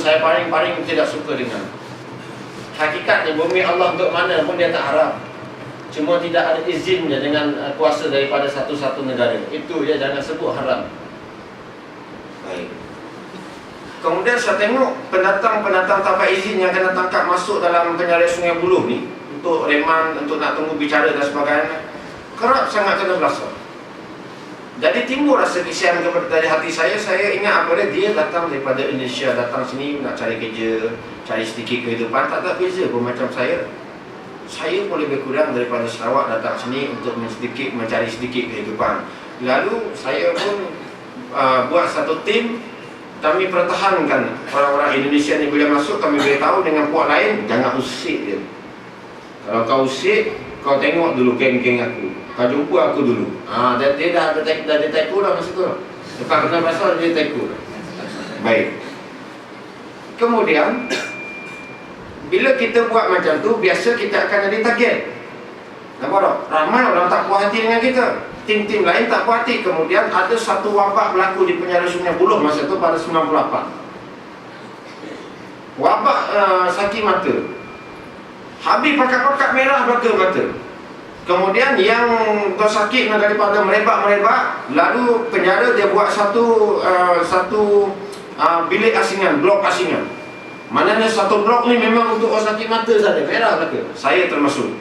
saya paling tidak suka dengan. Hakikatnya bumi Allah untuk mana pun dia tak harap. Cuma tidak ada izinnya dengan kuasa daripada satu-satu negara. Itu dia, jangan sebut haram. Baik. Kemudian saya tengok pendatang-pendatang tanpa izin yang kena tangkap masuk dalam penyalur Sungai Buloh ni untuk reman, untuk nak tunggu bicara dan sebagainya, kerap sangat kena berasa. Jadi timbul rasa kesian dari hati saya. Saya ingat apa dia datang daripada Indonesia, datang sini nak cari kerja, cari sedikit kehidupan, tak ada beza pun macam saya. Saya pun lebih kurang daripada Sarawak datang sini untuk mencari sedikit kehidupan. Lalu saya pun buat satu tim. Kami pertahankan orang-orang Indonesia ni. Bila masuk kami beritahu dengan puak lain, jangan usik dia. Kalau kau usik, kau tengok dulu geng-geng aku, kau jumpa aku dulu. Dia dah teku dah masa tu. Lepas kena pasal dia teku. Baik. Kemudian bila kita buat macam tu, biasa kita akan jadi target. Nampak tak? Ramai orang tak puas hati dengan kita. Tim-tim lain tak puas hati. Kemudian ada satu wabak berlaku di penyalur Sungai Buloh masa tu pada 98. Wabak sakit mata. Habis pakat-pakat merah belaka mata. Kemudian yang sakit daripada merebak-merebak, lalu penjara dia buat satu bilik asingan, blok asingan. Maknanya satu blok ni memang untuk orang sakit mata saja, merah belaka. Saya termasuk.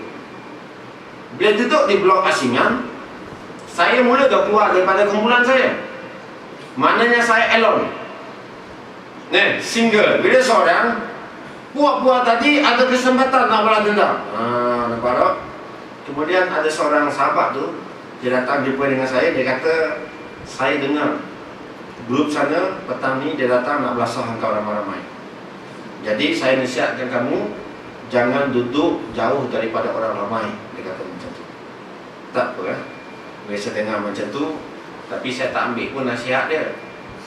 Bila duduk di blok asingan, saya mula dah keluar daripada kumpulan saya. Maknanya saya alone. Single. Bila seorang, puak-puak tadi ada kesempatan nak balas dendam. Nampak tak? Kemudian ada seorang sahabat tu, dia datang jumpa dengan saya. Dia kata, saya dengar grup sana petang ni dia datang nak belasah engkau ramai-ramai. Jadi saya nasihatkan kamu, jangan duduk jauh daripada orang ramai. Dia kata macam tu. Tak apa biasa dengar macam tu, tapi saya tak ambil pun nasihat dia.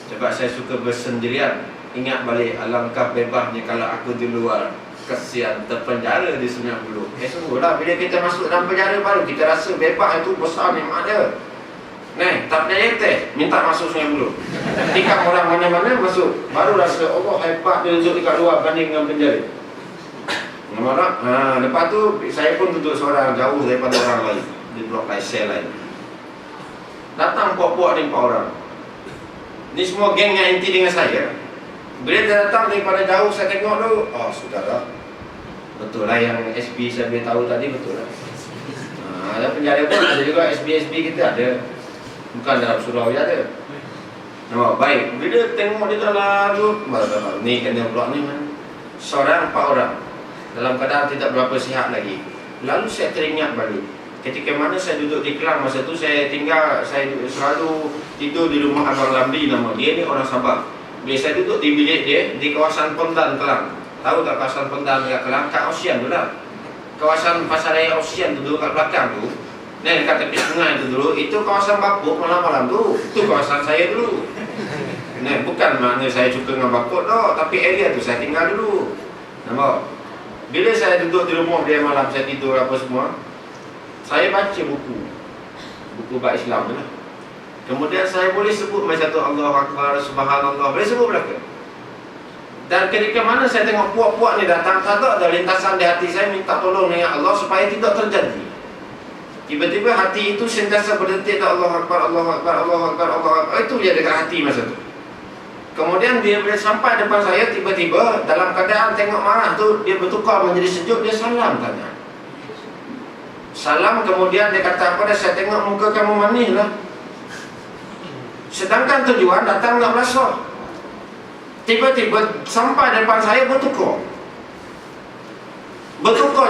Sebab saya suka bersendirian. Ingat balik, alangkah bebasnya kalau aku di luar. Kesian terpenjara di Sungai Buloh. Sungguhlah, bila kita masuk dalam penjara baru kita rasa bebas itu besar nikmat dia. Tak percaya teh, minta masuk Sungai Buloh. Ketika orang mana-mana masuk, baru rasa Allah hebat dia duduk dekat luar banding dengan penjara. Nampak tak? Lepas tu saya pun duduk seorang jauh daripada orang lain, di blok lain, sel lain. Datang puak-puak ni 4 orang. Ni semua geng yang inti dengan saya. Bila dia datang daripada jauh, saya tengok dulu, sudahlah, betul lah yang SB saya beritahu tadi, betul lah. Ada penjara pun ada juga, SB kita ada. Bukan dalam surau ada. Nampak? Baik. Bila tengok dia lalu, ni kena blok ni man. Seorang 4 orang dalam keadaan tidak berapa sihat lagi. Lalu saya teringat balik, ketika mana saya duduk di Kelang masa tu, saya selalu tidur di rumah Abang Lambi nama dia. Ni orang Sabah. Bila saya duduk di bilik dia di kawasan Pendan Kelang. Tahu tak kawasan Pendan dekat Kelang? Kat Ocean tu lah. Kawasan Pasaraya Ocean tu duduk kat belakang tu. Dekat tepi sungai tu dulu, itu kawasan Bapuk malam-malam tu. Itu kawasan saya dulu. Bukan makna saya suka dengan Bapuk tau, tapi area tu saya tinggal dulu. Nampak? Bila saya duduk di rumah dia malam, saya tidur apa semua, saya baca buku bab Islam tu lah. Kemudian saya boleh sebut macam tu, Allahu Akbar, Subhanallah, boleh sebut belaka. Dan ketika mana saya tengok puak-puak ni datang, tak ada lintasan di hati saya minta tolong dengan Allah supaya tidak terjadi. Tiba-tiba hati itu sentiasa berdetik, Allah Akbar, Allah Akbar, Allah Akbar, Allah Akbar. Itu dia dekat hati masa tu. Kemudian dia bila sampai depan saya, tiba-tiba dalam keadaan tengok marah tu, dia bertukar menjadi sejuk, dia salam tanya. Salam, kemudian dia kata apa dah, saya tengok muka kamu manis lah. Sedangkan tujuan datang nak belasah. Tiba-tiba sampai depan saya bertukar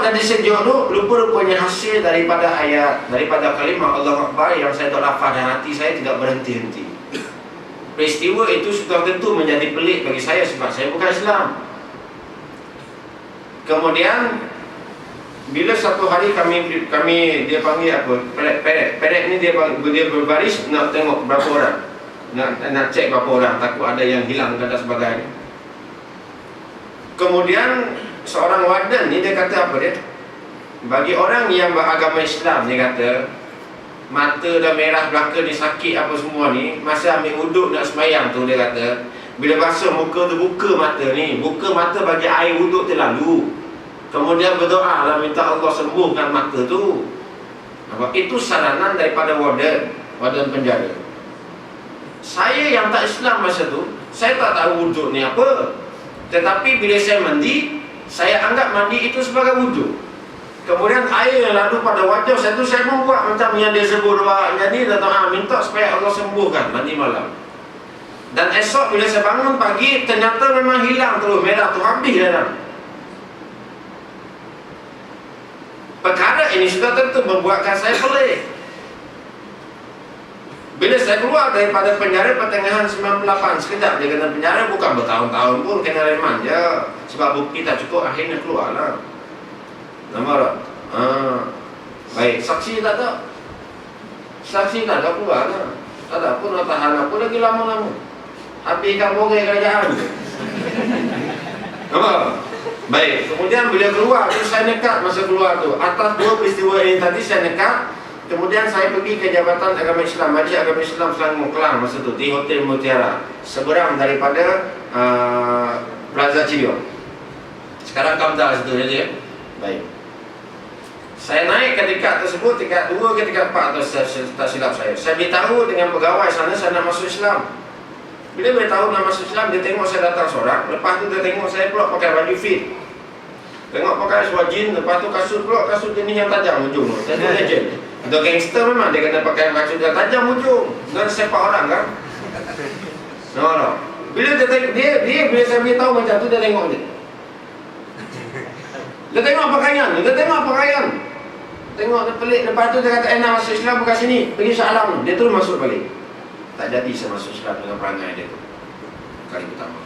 jadi sejuk tu. Rupa-rupanya hasil daripada ayat, daripada kalimah Allah Akbar yang saya tak lafaz dan hati saya tidak berhenti-henti. Peristiwa itu sudah tentu menjadi pelik bagi saya sebab saya bukan Islam. Kemudian bila satu hari kami dia panggil apa, perek ni dia berbaris nak tengok berapa orang, nak cek berapa orang, takut ada yang hilang dan sebagainya. Kemudian seorang warden ni dia kata apa dia, bagi orang yang beragama Islam, dia kata mata dah merah belaka, dia sakit apa semua ni, masa ambil wuduk nak sembahyang tu, dia kata Bila basuh muka tu, buka mata ni, buka mata bagi air wuduk tu lalu, kemudian berdoa lah minta Allah sembuhkan mata tu. Itu saranan daripada warden penjara. Saya yang tak Islam masa tu, saya tak tahu wuduk ni apa. Tetapi bila saya mandi, saya anggap mandi itu sebagai wuduk. Kemudian air yang lalu pada wajah saya tu, saya membuat macam yang dia sebut doa. Jadi dia doa minta supaya Allah sembuhkan mandi malam. Dan esok bila saya bangun pagi, ternyata memang hilang terus, merah tu habis dah. Perkara ini sudah tentu membuatkan saya pelik. Bila saya keluar daripada penjara pertengahan 98, sekejap dia kena penjara, bukan bertahun-tahun pun, kena remand je. Sebab bukti tak cukup, akhirnya keluar lah. Nampak tak? Baik, saksi tak ada. Saksi tak ada keluar lah. Tak ada pun, nak tahan apa lagi lama-lama. Habiskan borang kerajaan. Nampak? Baik, kemudian bila keluar tu, saya nekat masa keluar tu. Atas dua peristiwa ini tadi saya nekat. Kemudian saya pergi ke Jabatan Agama Islam, Majlis Agama Islam Selangor Kelang masa tu, di Hotel Mutiara, seberang daripada Plaza Cibiong. Sekarang Kamdal situ saja. Baik. Saya naik ke tingkat tersebut, tingkat 2 ke tingkat 4 atau tak silap saya. Saya beritahu dengan pegawai sana saya nak masuk Islam. Bila beritahu nak masuk Islam, dia tengok saya datang seorang. Lepas tu dia tengok saya pula pakai baju fit, tengok pakai swajin. Lepas tu kasut pula, kasut jenis yang tajam ujung tu. Saya tu legend. Untuk gangster memang dia kena pakai kasut yang tajam ujung, dan sepak orang kan. No. Bila dia tengok, dia bila saya beritahu macam tu, dia tengok dia. Dia tengok pakaian. Tengok dia pelik. Lepas tu dia kata, nak masuk Islam bukan sini, pergi Shah Alam. Dia terus masuk balik. Tak jadi saya masuk Islam dengan perangai dia tu. Kali pertama.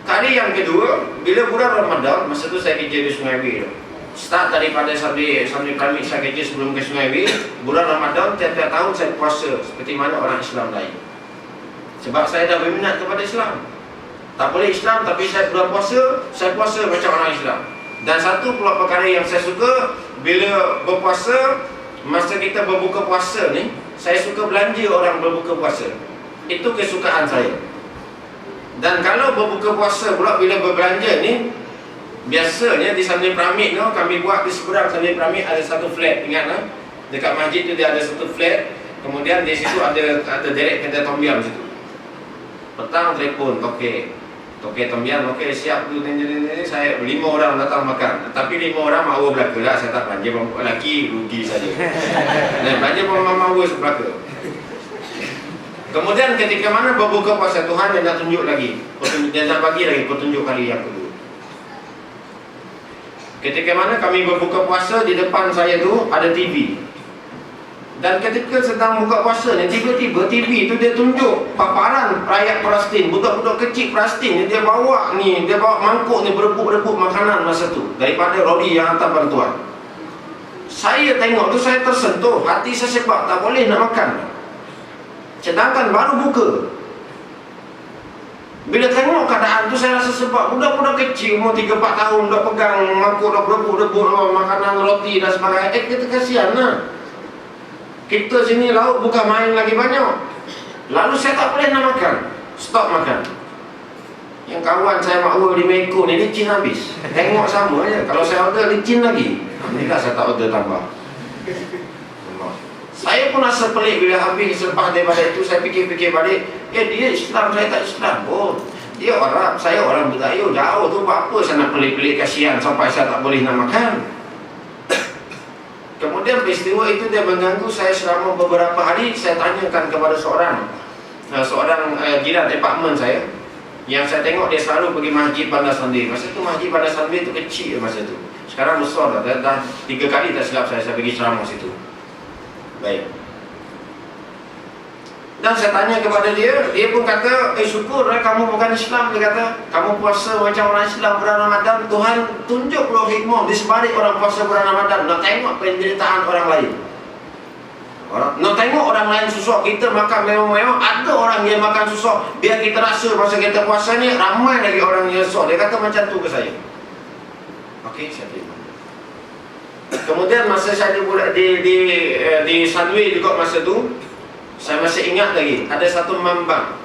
Kali yang kedua, bila bulan Ramadan, masa tu saya kerja di Sungai Bir. Start daripada sambil kami saya kerja sebelum ke Sungai Bir. Bulan Ramadan, tiap-tiap tahun saya puasa seperti mana orang Islam lain. Sebab saya dah berminat kepada Islam. Tak boleh Islam, tapi saya bulan puasa, saya puasa macam orang Islam. Dan satu pula perkara yang saya suka, bila berpuasa, masa kita berbuka puasa ni, saya suka belanja orang berbuka puasa. Itu kesukaan saya. Dan kalau berbuka puasa pula, bila berbelanja ni, biasanya di Sambil Piramid tu, kami buat di seberang Sambil Piramid ada satu flat. Ingat lah, dekat masjid tu dia ada satu flat. Kemudian di situ ada derek kedai tom yum situ. Petang telefon, Okey tom yum, okey siap tu ni, saya 5 orang datang makan. Tapi 5 orang mahu belaka lah, saya tak belanja lelaki, rugi saja. Dan belanja mahu belaka. Kemudian ketika mana berbuka puasa, Tuhan dia nak tunjuk lagi, dia nak bagi lagi petunjuk kali yang kedua. Ketika mana kami berbuka puasa, di depan saya tu ada TV. Dan ketika sedang buka puasa ni, tiba-tiba TV tu dia tunjuk paparan rakyat Palestin, budak-budak kecil Palestin ni, dia bawa mangkuk ni berebut-rebut makanan masa tu daripada lori yang hantar bantuan. Saya tengok tu, saya tersentuh, hati saya sebab tak boleh nak makan. Sedangkan baru buka. Bila tengok keadaan tu, saya rasa sebab budak-budak kecil umur 3-4 tahun dah pegang mangkuk, dah berebut-rebut makanan roti dan sebagainya. Kita kasihan lah. Kita sini lauk bukan main lagi banyak. Lalu saya tak boleh nak makan, stop makan. Yang kawan saya makhluk di Meko ni, licin habis. Tengok sama je. Kalau saya order licin lagi. Alhamdulillah saya tak order tambah. Saya pun rasa pelik bila habis. Selepas daripada itu saya fikir-fikir balik, dia Islam, saya tak Islam pun. Dia Arab, saya orang Melayu. Jauh tu buat apa saya nak pelik-pelik, kasihan sampai saya tak boleh nak makan. Kemudian peristiwa itu dia mengganggu saya selama beberapa hari. Saya tanyakan kepada seorang jiran apartmen saya, yang saya tengok dia selalu pergi Masjid Bandar Sandir. Masa tu Masjid Bandar Sandir tu kecil masa tu. Sekarang besar dah. Dah 3 kali tak silap saya pergi ceramah situ. Baik. Dan saya tanya kepada dia pun kata, syukur kamu bukan Islam. Dia kata, kamu puasa macam orang Islam bulan Ramadan. Tuhan tunjuk loh hikmah di sebalik orang puasa bulan Ramadan. Nak tengok penderitaan orang lain. Nak tengok orang lain susah, kita makan mewah-mewah. Ada orang yang makan susah, biar kita rasa masa kita puasa ni ramai lagi orang yang susah. Dia kata macam tu ke saya. Okey, saya terima. Kemudian masa saya di Sunway juga masa tu, saya masih ingat lagi, ada satu mambang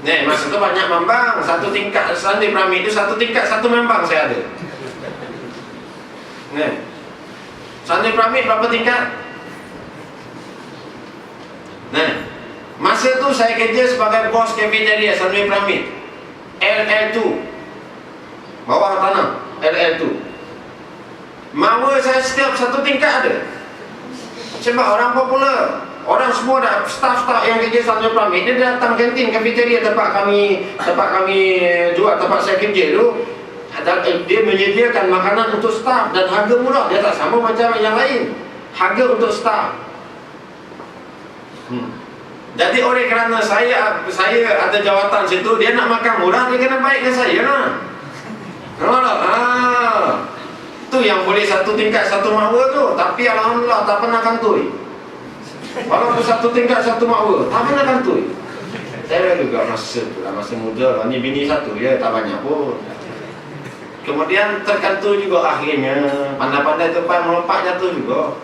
Masa tu banyak membang. Satu tingkat Sunday Piramid itu satu tingkat satu membang saya ada. Sunday Piramid berapa tingkat? Masa tu saya kerja sebagai bos cafeteria Sunday Piramid LL2, bawah tanah LL2. Mawa saya setiap satu tingkat ada. Sebab orang popular, orang semua dah, staff-staff yang kerja Sunday Piramid, dia datang kantin cafeteria tempat kami jual, tempat saya kerja tu. Dia menyediakan makanan untuk staff dan harga murah. Dia tak sama macam yang lain. Harga untuk staff. Jadi oleh kerana saya ada jawatan situ, dia nak makan murah, dia kena baik dengan saya lah. Tu yang boleh satu tingkat satu makwa tu. Tapi alhamdulillah tak pernah kantoi. Walaupun satu tingkat satu makwa, tak pernah kantoi. Saya juga masa tu lah, masa muda lah. Ni bini satu je, tak banyak pun. Kemudian terkantoi juga akhirnya. Pandai-pandai tempat melompat jatuh juga.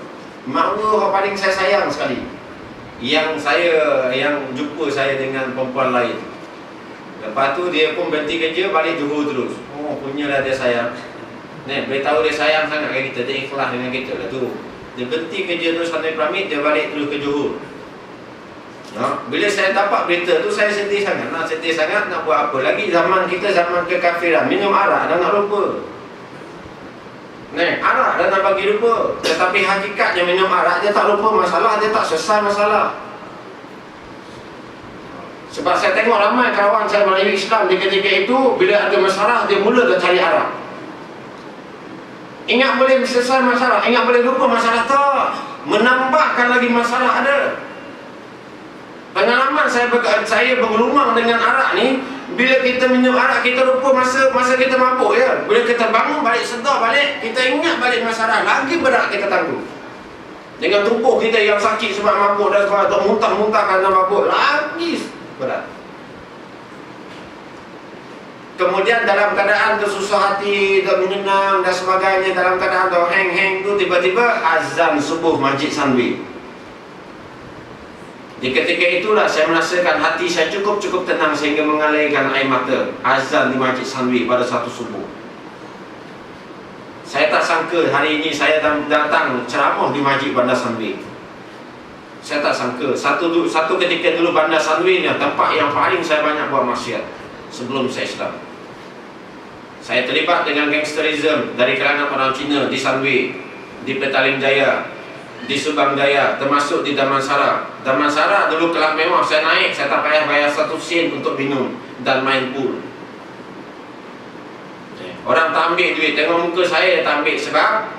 Makwa paling saya sayang sekali, yang jumpa saya dengan perempuan lain. Lepas tu dia pun berhenti kerja, balik Johor terus. Oh, punyalah dia sayang. Beritahu dia sayang sangat dengan kita, dia ikhlas dengan kita lah tu. Dia berhenti kerja terus Sunday Piramid, dia balik terus ke Johor. Bila saya dapat berita tu, saya sedih sangat. Nak buat apa lagi? Zaman kita zaman kekafiran, minum arak dah nak lupa. Arak dah nak bagi lupa. Tetapi hakikatnya minum arak, dia tak lupa masalah, dia tak selesai masalah. Sebab saya tengok ramai kawan saya Melayu Islam di ketika itu, bila ada masalah, dia mula dah cari arak. Ingat boleh selesai masalah, ingat boleh lupa masalah, tak. Menambahkan lagi masalah ada. Pengalaman saya bergelumang dengan arak ni, bila kita minum arak, kita lupa masa kita mabuk ya. Bila kita bangun balik, sedar balik, kita ingat balik masalah, lagi berat kita tanggung. Dengan tubuh kita yang sakit sebab mabuk dan sebab atau muntah-muntah kerana mabuk, lagi berat. Kemudian dalam keadaan tersusah hati, tak menyenang dan sebagainya, dalam keadaan heng-heng tu, tiba-tiba azan subuh Masjid Sunway. Di ketika itulah saya merasakan hati saya cukup tenang sehingga mengalirkan air mata. Azan di Masjid Sunway pada satu subuh. Saya tak sangka hari ini saya datang ceramah di Masjid Bandar Sunway. Saya tak sangka. Satu ketika dulu Bandar Sunway ni tempat yang paling saya banyak buat maksiat sebelum saya Islam. Saya terlibat dengan gangsterism dari kalangan orang Cina di Sunway, di Petaling Jaya, di Subang Jaya, termasuk di Damansara. Damansara dulu kelab mewah, saya naik, saya tak payah bayar 1 sen untuk minum dan main pool. Orang tak ambil duit, tengok muka saya tak ambil. Sebab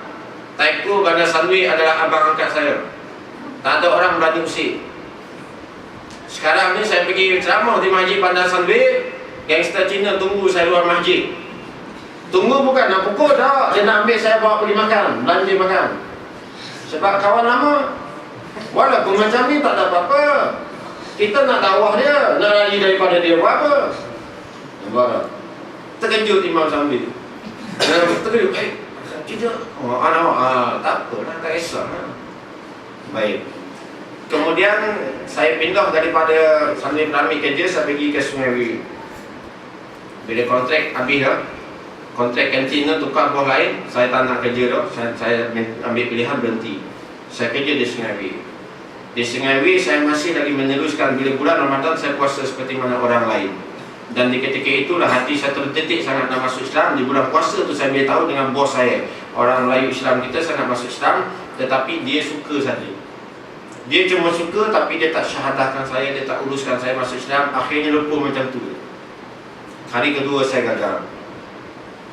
Taiko Bandar Sunway adalah abang angkat saya. Tak ada orang berani usik. Sekarang ni saya pergi ceramah di Masjid Bandar Sunway, gangster Cina tunggu saya luar masjid. Tunggu bukan nak pukul dah, dia nak ambil saya bawa pergi makan, belanja makan. Sebab kawan lama, walaupun macam ni tak ada apa-apa, kita nak dakwah dia, nak lari daripada dia buat apa? Nampak? Terkejut Imam Sambil. Terkejut, kita tak apa lah, tak kisah lah. Baik. Kemudian saya pindah daripada Sunday Piramid kerja, saya pergi ke Sungai Wiri. Bila kontrak habis dah, kontrak kantin tu tukar bos lain, saya tak nak kerja dah, saya ambil pilihan berhenti. Saya kerja di Sungai Wiri. Di Sungai Wiri saya masih lagi meneruskan, bila bulan Ramadan saya puasa seperti mana orang lain. Dan di ketika itulah hati saya terdetik sangat nak masuk Islam. Di bulan puasa tu saya beritahu dengan bos saya, orang Melayu Islam kita sangat masuk Islam, tetapi dia suka saja. Dia cuma suka tapi dia tak syahadahkan saya, dia tak uruskan saya masuk Islam. Akhirnya lupa macam tu. Kali kedua saya gagal,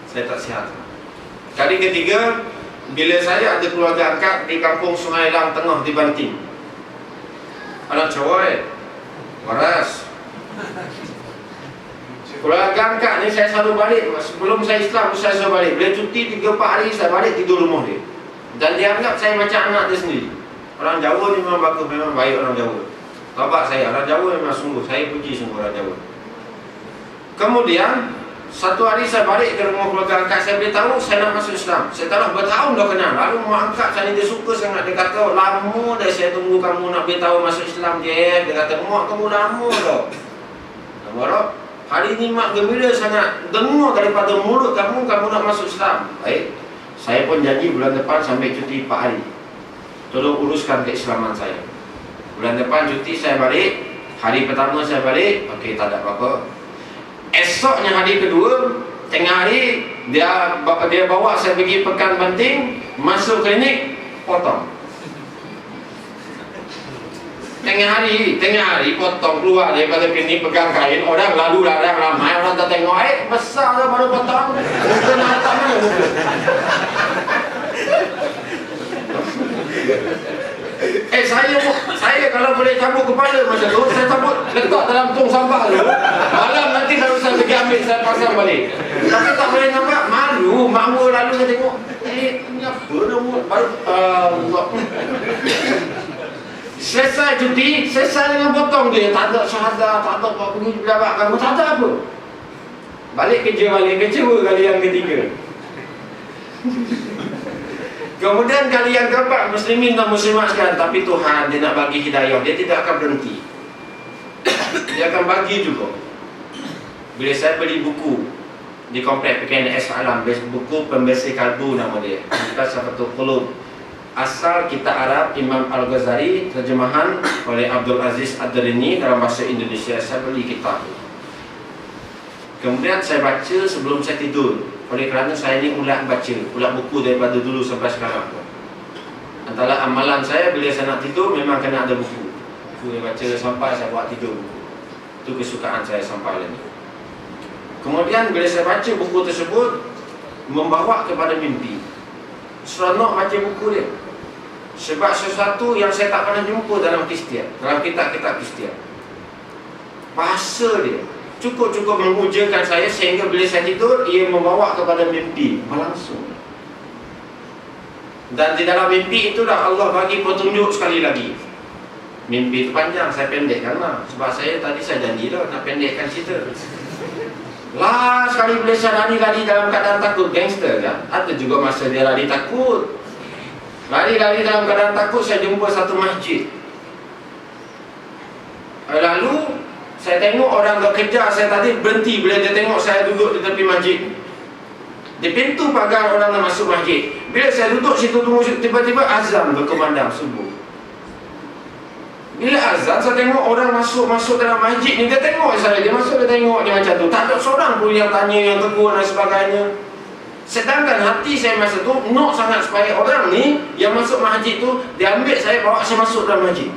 saya tak sihat. Kali ketiga, bila saya ada keluarga angkat di kampung Sungai Lang Tengah di Banting. Anak cowok waras. Keluarga angkat ni saya selalu balik. Sebelum saya Islam saya selalu balik. Bila cuti 3-4 hari saya balik tidur rumah dia. Dan dia anggap saya macam anak dia sendiri. Orang Jawa ni memang bagus, memang baik orang Jawa. Tabat saya, orang Jawa memang sungguh, saya puji sungguh orang Jawa. Kemudian satu hari saya balik ke rumah keluarga angkat, saya beritahu saya nak masuk Islam. Saya tahu bertahun dah kenal. Lalu mak angkat saya dia suka sangat. Dia kata, lama dah saya tunggu kamu nak beritahu masuk Islam je. Dia kata, mak kamu lama dah. Nampak? Hari ini mak gembira sangat dengar daripada mulut kamu nak masuk Islam. Baik, saya pun janji bulan depan sampai cuti 4 hari. Tolong uruskan keislaman saya. Bulan depan cuti saya balik. Hari pertama saya balik, okey, tak ada apa-apa. Esoknya hari kedua, tengah hari dia bawa saya pergi Pekan Banting, masuk klinik, potong. Tengah hari potong, keluar daripada klinik, pegang kain, orang lalu larang ramai, orang tak tengok, besar dah baru potong. Muka nak tak mana muka. Saya kalau boleh cabut kepala macam tu, saya cabut letak dalam tong sampah tu. Malam nanti kalau saya pergi ambil, saya pasang balik. Tapi tak boleh nampak, malu, mak lalu saya tengok, ni apa nama, baru Allah. Selesai cuti, selesai dengan potong dia. Tak ada syahadah, tak ada apa, pergi pejabat kamu, tak ada apa. Balik kerja, kali yang ketiga. Kemudian kali yang keempat, muslimin dan muslimat sekalian. Tapi Tuhan, dia nak bagi hidayah, dia tidak akan berhenti. Dia akan bagi juga. Bila saya beli buku di komplek PKNS Alam, buku Pembersih Kalbu nama dia, Kitab Safatul Qulub, asal kitab Arab Imam Al-Ghazali, terjemahan oleh Abdul Aziz Ad-Darini dalam bahasa Indonesia. Saya beli kitab itu. Kemudian saya baca sebelum saya tidur. Oleh kerana saya ni ulat buku daripada dulu sampai sekarang. Antara amalan saya bila saya nak tidur memang kena ada buku. Buku yang baca sampai saya buat tidur buku. Itu kesukaan saya sampai lagi. Kemudian bila saya baca buku tersebut, membawa kepada mimpi. Seronok baca buku dia. Sebab sesuatu yang saya tak pernah jumpa dalam Kristian, dalam kitab-kitab Kristian. Bahasa dia cukup mengujakan saya sehingga bila saya tidur, ia membawa kepada mimpi langsung. Dan di dalam mimpi itulah Allah bagi petunjuk sekali lagi. Mimpi itu panjang, saya pendekkan lah. Sebab saya tadi saya janji lah nak pendekkan cerita. Sekali bila saya lari dalam keadaan takut, gangster kan? Ada juga masa dia lari takut. Lari dalam keadaan takut, saya jumpa satu masjid. Lalu saya tengok orang tak kejar saya tadi berhenti bila dia tengok saya duduk di tepi masjid. Di pintu pagar orang nak masuk masjid. Bila saya duduk situ tunggu, tiba-tiba azan berkumandang subuh. Bila azan, saya tengok orang masuk dalam masjid ni. Dia tengok saya, dia masuk, dia tengok dia macam tu. Tak ada seorang pun yang tanya, yang tegur dan sebagainya. Sedangkan hati saya masa tu nak sangat supaya orang ni yang masuk masjid tu, dia ambil saya, bawa saya masuk dalam masjid.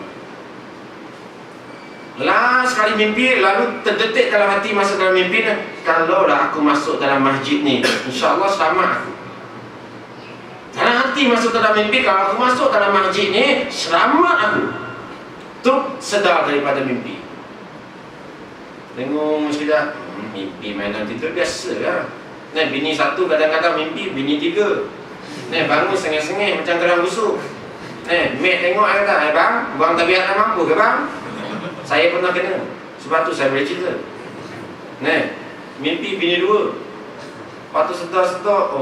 Sekali mimpi, lalu terdetik dalam hati masa dalam mimpi, kalau dah aku masuk dalam masjid ni, insya-Allah selamat aku. Dalam hati masuk dalam mimpi, kalau aku masuk dalam masjid ni, selamat aku. Tu sedar daripada mimpi. Tengok sudah, mimpi mainan tidur biasa lah. Bini satu kadang-kadang mimpi, bini tiga. Bangun sengih-sengih macam gerang busuk. Mek tengok kata, bang, buang tabiat tak mampu ke bang? Saya pernah kena. Sebab tu saya boleh cerita. Mimpi bini dua. Lepas tu sedar-sedar,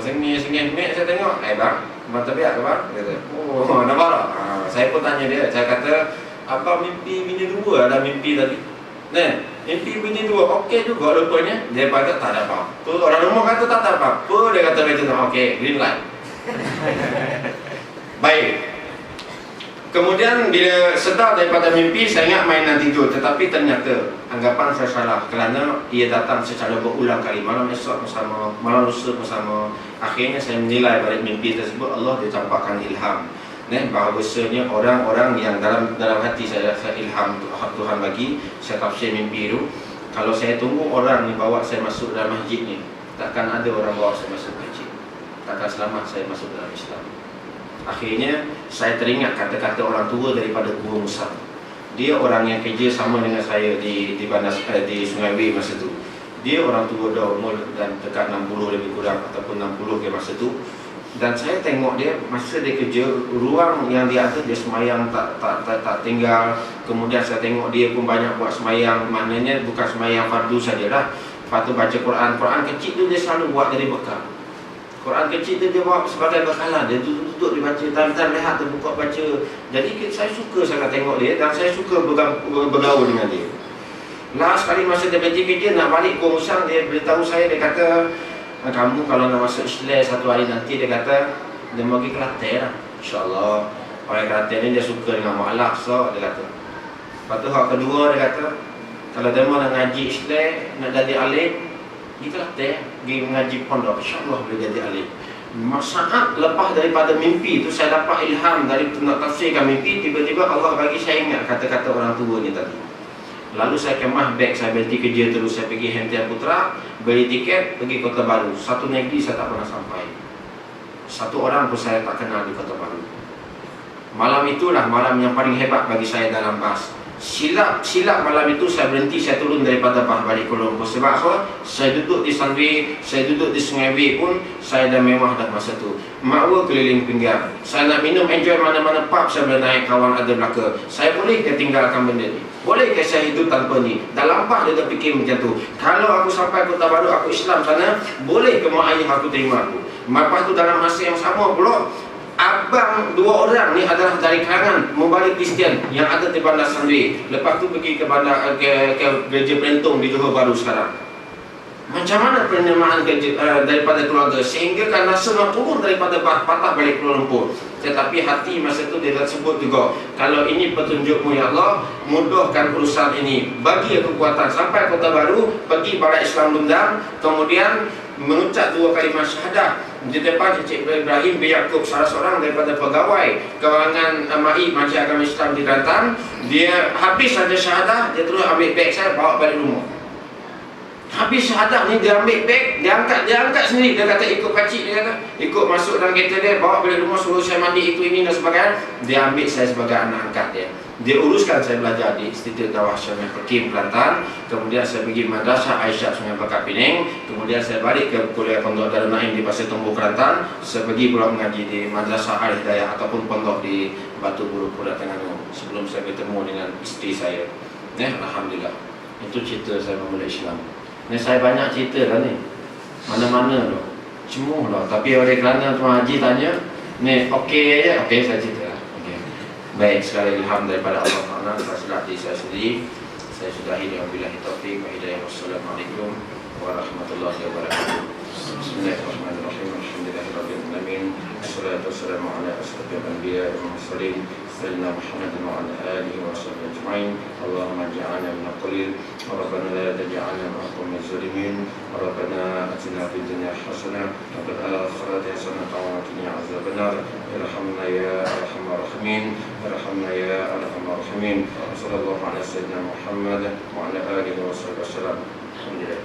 sengih-sengih mek saya tengok. Bang, buang tabiat ke bang? Dia kata, nampak tak? Saya pun tanya dia. Saya kata, apa mimpi bini dua ada mimpi tadi? Mimpi bini dua, okey juga rupanya. Dia kata tak ada apa-apa. Orang rumah kata tak ada apa-apa. Dia kata macam tu, okey, green light. Baik. Kemudian bila sedar daripada mimpi, saya ingat mainan tidur. Tetapi ternyata anggapan saya salah, kerana ia datang secara berulang kali. Malam esok bersama, malam lusa bersama. Akhirnya saya menilai balik mimpi tersebut, Allah dia tampakkan ilham. Bahawasanya orang-orang yang dalam hati saya ilham Tuhan bagi, saya tafsir mimpi itu. Kalau saya tunggu orang ni bawa saya masuk dalam masjid ni, takkan ada orang bawa saya masuk masjid. Takkan selamat saya masuk dalam Islam. Akhirnya saya teringat kata-kata orang tua daripada Guru Musa. Dia orang yang kerja sama dengan saya di Sungai Wei masa tu. Dia orang tua dah umur dan dekat 60 lebih kurang ataupun 60 ke masa tu. Dan saya tengok dia masa dia kerja, ruang yang dia ada dia semayang tak tinggal. Kemudian saya tengok dia pun banyak buat semayang, maknanya bukan semayang fardu sajalah. Lepas tu baca Quran kecil tu dia selalu buat dari bekal. Quran kecil tu dia bawa sebagai bekalan. Dia duduk dia baca, time-time rehat dia buka baca. Jadi saya suka sangat tengok dia dan saya suka bergaul dengan dia. Last kali masa dia berhenti kerja nak balik ke Musang, dia beritahu saya, dia kata, kamu kalau nak masuk Islam satu hari nanti, dia kata dia mau pergi Kelantan lah, InsyaAllah. Orang Kelantan ni dia suka dengan mu'alaf, so dia kata. Lepas tu hak kedua, dia kata kalau dia mau nak ngaji Islam, nak jadi alim, pergi Kelantan, pergi mengaji pondok, InsyaAllah boleh jadi alim. Saat lepas daripada mimpi tu, saya dapat ilham dari nak tafsirkan mimpi. Tiba-tiba Allah bagi saya ingat kata-kata orang tua ni tadi. Lalu saya kemah beg, saya berhenti kerja terus. Saya pergi Hemtian Putra, beli tiket, pergi Kota Baru. Satu negeri saya tak pernah sampai, satu orang pun saya tak kenal di Kota Baru. Malam itulah malam yang paling hebat bagi saya dalam bas. Silap malam itu saya berhenti, saya turun daripada bas balik Kuala Lumpur. Sebab apa? Saya duduk di Sunway, saya duduk di Sungai Way pun saya dah mewah dah masa tu. Makwa keliling pinggan. Saya nak minum, enjoy mana-mana pub, saya boleh naik, kawan ada belaka. Saya boleh ke tinggalkan benda ni? Boleh ke saya hidup tanpa ni? Dalam bas dia terfikir macam tu. Kalau aku sampai Kota Baru, aku Islam sana, boleh ke mak ayah aku terima aku? Lepas tu dalam masa yang sama pula, abang dua orang ni adalah dari kalangan Mubalik Kristian yang ada di Bandar Sunway. Lepas tu pergi ke bandar ke Gereja Pelentong di Johor Bahru sekarang. Macam mana penerimaan daripada keluarga sehingga kan rasa nak turun daripada patah balik Kuala Lumpur. Tetapi hati masa tu dia tersebut juga, kalau ini petunjukmu ya Allah, mudahkan urusan ini, bagi kekuatan sampai Kota Baru, pergi Balai Islam Lundang, kemudian mengucap 2 kalimat syahadah di depan Encik Ibrahim bin Yaakob, salah seorang daripada pegawai kawangan MAI Majlis Agama Islam di Kelantan. Dia habis saja syahadah, dia terus ambil beg saya, bawa balik rumah. Habis syahadah ni dia ambil beg, dia angkat sendiri. Dia kata ikut pakcik, dia kata ikut masuk dalam kereta dia, bawa balik rumah, suruh saya mandi itu ini dan sebagainya. Dia ambil saya sebagai anak angkat dia. Dia uruskan saya belajar di Institut Dakwah Syamil Hakim Kelantan. Kemudian saya pergi Madrasah Aisyah Sungai Bakar Pening. Kemudian saya balik ke kuliah Pondok Darul Naim di Pasir Tumbuh Kelantan. Saya pergi pula mengaji di Madrasah Al-Hidayah ataupun pondok di Batu Buru Pulau Terengganu sebelum saya bertemu dengan isteri saya. Alhamdulillah. Itu cerita saya memulai Islam. Ni saya banyak cerita lah ni, mana-mana loh, cemuh lah. Tapi oleh kerana Tuan Haji tanya, ni okey aja, okey saya cerita lah. Okay. Baik, sekali ilham daripada Allah Taala, silap diri saya sendiri. Saya sudahi dengan billahi taufiq wa hidayah. Wassalamualaikum warahmatullahi wabarakatuh. Bismillahirrahmanirrahim. Alhamdulillahirabbil alamin. Wassalatu wassalamu ala asyrafil anbiya'i wal mursalin sayyidina Muhammadin wa ala alihi wa sahbihi ajma'in. Allahumma ij'alna minal qalil. ربنا لا تجعلنا مع القوم الظالمين. ربنا آتنا في الدنيا حسنة وفي الآخرة حسنة وقنا عذاب النار. ارحمنا يا أرحم الراحمين، ارحمنا يا أرحم الراحمين. وصلى الله على سيدنا محمد وعلى آله وصحبه وسلم. الحمد لله.